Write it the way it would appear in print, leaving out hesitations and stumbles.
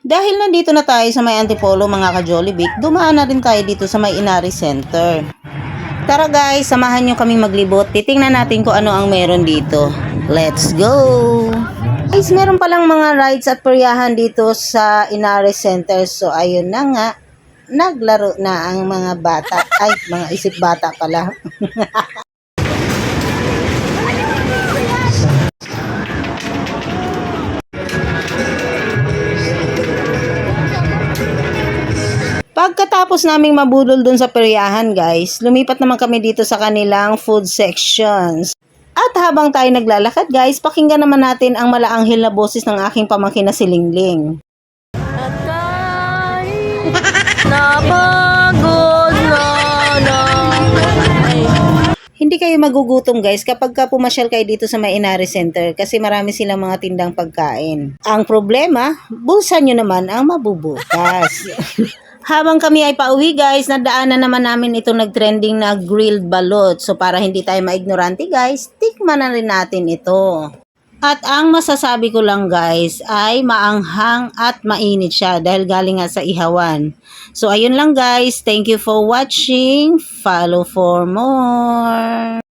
Dahil nandito na tayo sa may Antipolo mga ka-Jollibee, dumaan na rin tayo dito sa may Inari Center. Tara guys, samahan nyo kaming maglibot. Titingnan natin kung ano ang meron dito. Let's go! Guys, meron palang mga rides at peryahan dito sa Inari Center. So ayun na nga, naglaro na ang mga bata. Ay, mga isip bata pala. Pagkatapos naming mabudol dun sa peryahan guys, lumipat naman kami dito sa kanilang food sections. At habang tayo naglalakad guys, pakinggan naman natin ang malaanghel na boses ng aking pamangkin na si Linglin. Hindi kayo magugutom guys kapag pumasyal kayo dito sa may Inari Center kasi marami silang mga tindang pagkain. Ang problema, bulsa nyo naman ang mabubukas. Habang kami ay pauwi guys, nadaanan naman namin itong nagtrending na grilled balot. So para hindi tayo maignorante guys, tikman na rin natin ito. At ang masasabi ko lang guys ay maanghang at mainit siya dahil galing nga sa ihawan. So ayun lang guys, thank you for watching. Follow for more.